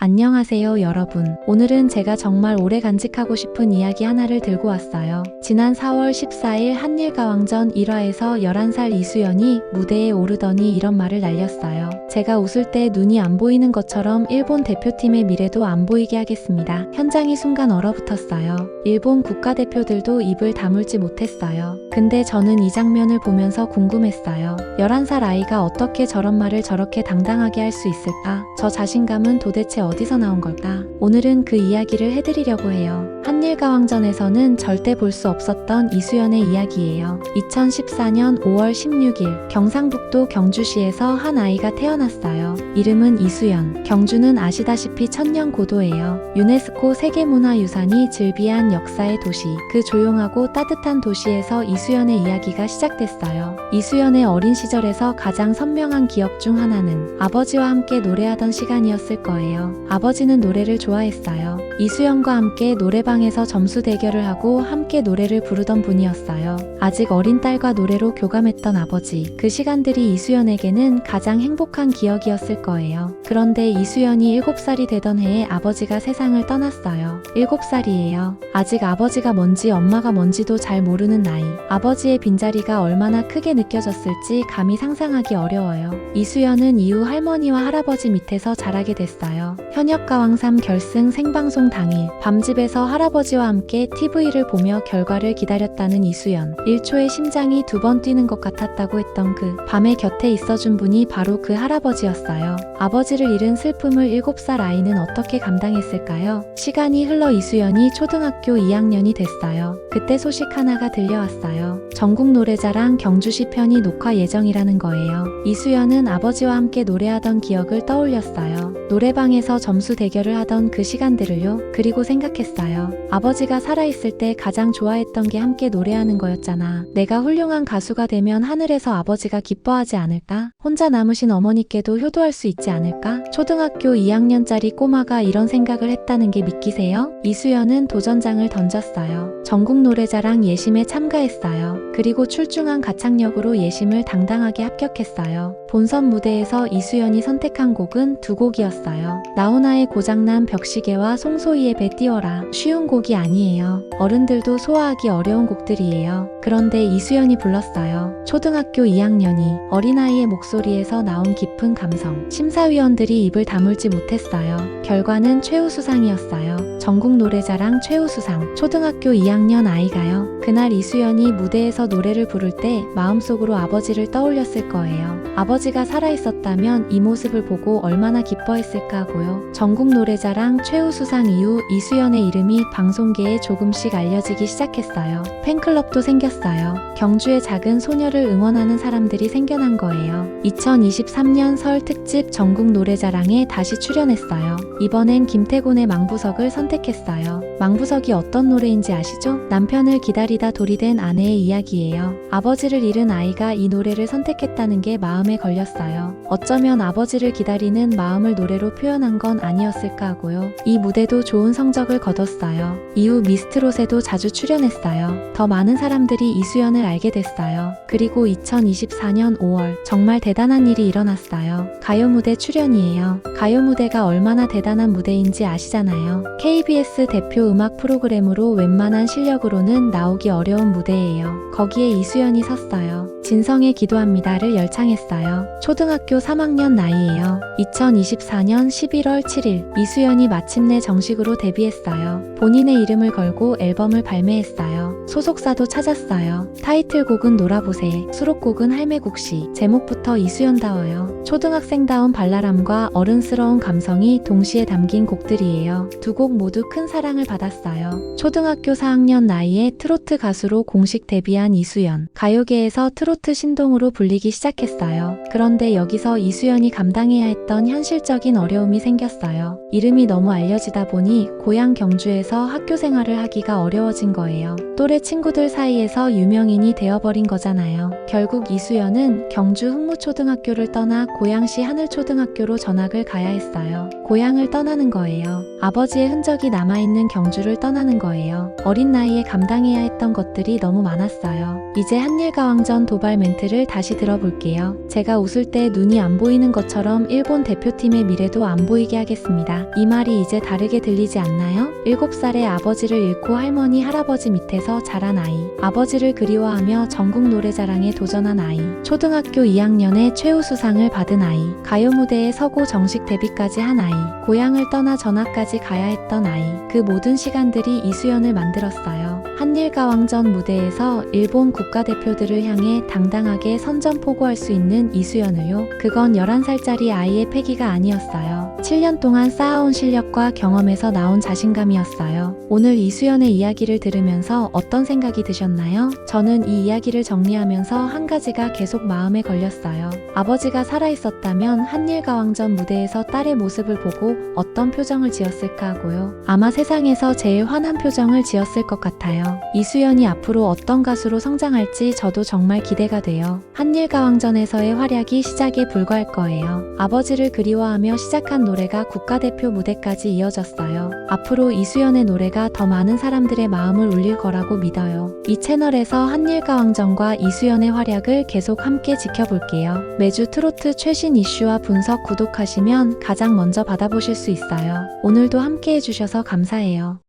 안녕하세요 여러분. 오늘은 제가 정말 오래 간직하고 싶은 이야기 하나를 들고 왔어요. 지난 4월 14일 한일가왕전 1화에서 11살 이수연이 무대에 오르더니 이런 말을 날렸어요. 제가 웃을 때 눈이 안 보이는 것처럼 일본 대표팀의 미래도 안 보이게 하겠습니다. 현장이 순간 얼어붙었어요. 일본 국가대표들도 입을 다물지 못했어요. 근데 저는 이 장면을 보면서 궁금했어요. 11살 아이가 어떻게 저런 말을 저렇게 당당하게 할 수 있을까? 저 자신감은 도대체 어디서 나온 걸까? 오늘은 그 이야기를 해드리려고 해요. 한일가왕전에서는 절대 볼 수 없었던 이수연의 이야기예요. 2014년 5월 16일 경상북도 경주시에서 한 아이가 태어났어요. 이름은 이수연. 경주는 아시다시피 천년 고도예요. 유네스코 세계문화유산이 즐비한 역사의 도시. 그 조용하고 따뜻한 도시에서 이수연의 이야기가 시작됐어요. 이수연의 어린 시절에서 가장 선명한 기억 중 하나는 아버지와 함께 노래하던 시간이었을 거예요. 아버지는 노래를 좋아했어요. 이수연과 함께 노래방에서 점수 대결을 하고 함께 노래를 부르던 분이었어요. 아직 어린 딸과 노래로 교감했던 아버지. 그 시간들이 이수연에게는 가장 행복한 기억이었을 거예요. 그런데 이수연이 7살이 되던 해에 아버지가 세상을 떠났어요. 7살이에요. 아직 아버지가 뭔지 엄마가 뭔지도 잘 모르는 나이. 아버지의 빈자리가 얼마나 크게 느껴졌을지 감히 상상하기 어려워요. 이수연은 이후 할머니와 할아버지 밑에서 자라게 됐어요. 현역가왕3 결승 생방송 당일 밤집에서 할아버지와 함께 TV를 보며 결과를 기다렸다는 이수연. 1초의 심장이 2번 뛰는 것 같았다고 했던 그 밤에 곁에 있어준 분이 바로 그 할아버지였어요. 아버지를 잃은 슬픔을 7살 아이는 어떻게 감당했을까요? 시간이 흘러 이수연이 초등학교 2학년이 됐어요. 그때 소식 하나가 들려왔어요. 전국 노래자랑 경주시 편이 녹화 예정이라는 거예요. 이수연은 아버지와 함께 노래하던 기억을 떠올렸어요. 노래방에서 점수 대결을 하던 그 시간들을요. 그리고 생각했어요. 아버지가 살아있을 때 가장 좋아했던 게 함께 노래하는 거였잖아. 내가 훌륭한 가수가 되면 하늘에서 아버지가 기뻐하지 않을까? 혼자 남으신 어머니께도 효도할 수 있지 않을까? 초등학교 2학년짜리 꼬마가 이런 생각을 했다는 게 믿기세요? 이수연은 도전장을 던졌어요. 전국 노래자랑 예심에 참가했어요. 그리고 출중한 가창력으로 예심을 당당하게 합격했어요. 본선 무대에서 이수연이 선택한 곡은 2곡이었어요. 나훈아의 고장난 벽시계와 송소희의 배 띄워라. 쉬운 곡이 아니에요. 어른들도 소화하기 어려운 곡들이에요. 그런데 이수연이 불렀어요. 초등학교 2학년이 어린아이의 목소리에서 나온 깊은 감성. 심사위원들이 입을 다물지 못했어요. 결과는 최우수상이었어요. 전국 노래자랑 최우수상. 초등학교 2학년 아이가요. 그날 이수연이 무대에서 노래를 부를 때 마음속으로 아버지를 떠올렸을 거예요. 아버지가 살아있었다면 이 모습을 보고 얼마나 기뻐했을까 하고요. 전국 노래자랑 최우수상 이후 이수연의 이름이 방송계에 조금씩 알려지기 시작했어요. 팬클럽도 생겼어요. 경주의 작은 소녀를 응원하는 사람들이 생겨난 거예요. 2023년 설 특집 전국 노래자랑에 다시 출연했어요. 이번엔 김태곤의 망부석을 선택했어요. 망부석이 어떤 노래인지 아시죠? 남편을 기다리다 돌이 된 아내의 이야기예요. 아버지를 잃은 아이가 이 노래를 선택했다는 게 마음에 걸렸어요. 어쩌면 아버지를 기다리는 마음을 노래로 표현한 건 아니었을까 하고요. 이 무대도 좋은 성적을 거뒀어요. 이후 미스트롯에도 자주 출연했어요. 더 많은 사람들이 이수연을 알게 됐어요. 그리고 2024년 5월 정말 대단한 일이 일어났어요. 가요 무대 출연이에요. 가요 무대가 얼마나 대단한 무대인지 아시잖아요. KBS 대표 음악 프로그램으로 웬만한 실력으로는 나오기 어려운 무대예요. 거기에 이수연이 섰어요. 진성의 기도합니다를 열창했어요. 초등학교 3학년 나이예요. 2024년 11월 7일 이수연이 마침내 정식으로 데뷔했어요. 본인의 이름을 걸고 앨범을 발매했어요. 소속사도 찾았어요. 타이틀곡은 놀아보세, 수록곡은 할매국시. 제목부터 이수연다워요. 초등학생다운 발랄함과 어른스러운 감성이 동시에 담긴 곡들이에요. 2곡 모두 큰 사랑을 받았어요. 초등학교 4학년 나이에 트로트 가수로 공식 데뷔한 이수연. 가요계에서 트로트 신동으로 불리기 시작했어요. 그런데 여기서 이수연이 감당해야 했던 현실적인 어려움이 생겼어요. 이름이 너무 알려지다 보니 고향 경주에서 학교 생활을 하기가 어려워진 거예요. 또래 친구들 사이에서 유명인이 되어버린 거잖아요. 결국 이수연은 경주 흥무초등학교를 떠나 고양시 하늘초등학교로 전학을 가야 했어요. 고향을 떠나는 거예요. 아버지의 흔적이 남아있는 경주를 떠나는 거예요. 어린 나이에 감당해야 했던 것들이 너무 많았어요. 이제 한일가왕전 도발 멘트를 다시 들어볼게요. 제가 웃을 때 눈이 안 보이는 것처럼 일본 대표팀의 미래도 안 보이게 하겠습니다. 이 말이 이제 다르게 들리지 않나요? 7살에 아버지를 잃고 할머니, 할아버지 밑에서 자란 아이. 아버지를 그리워하며 전국 노래자랑에 도전한 아이. 초등학교 2학년에 최우수상을 받은 아이. 가요 무대에 서고 정식 데뷔까지 한 아이. 고향을 떠나 전학까지 가야 했던 아이. 그 모든 시간들이 이수연을 만들었어요. 한일가왕전 무대에서 일본 국가대표들을 향해 당당하게 선전포고할 수 있는 이수연을요. 그건 11살짜리 아이의 패기가 아니었어요. 7년 동안 쌓아온 실력과 경험에서 나온 자신감이었어요. 오늘 이수연의 이야기를 들으면서 어떤 생각이 드셨나요? 저는 이 이야기를 정리하면서 한 가지가 계속 마음에 걸렸어요. 아버지가 살아있었다면 한일가왕전 무대에서 딸의 모습을 보고 어떤 표정을 지었을까 하고요. 아마 세상에서 제일 환한 표정을 지었을 것 같아요. 이수연이 앞으로 어떤 가수로 성장할지 저도 정말 기대가 돼요. 한일가왕전에서의 활약이 시작에 불과할 거예요. 아버지를 그리워하며 시작한 노래가 국가대표 무대까지 이어졌어요. 앞으로 이수연의 노래가 더 많은 사람들의 마음을 울릴 거라고 믿어요. 이 채널에서 한일가왕전과 이수연의 활약을 계속 함께 지켜볼게요. 매주 트로트 최신 이슈와 분석 구독하시면 가장 먼저 받아보실 수 있어요. 오늘도 함께 해주셔서 감사해요.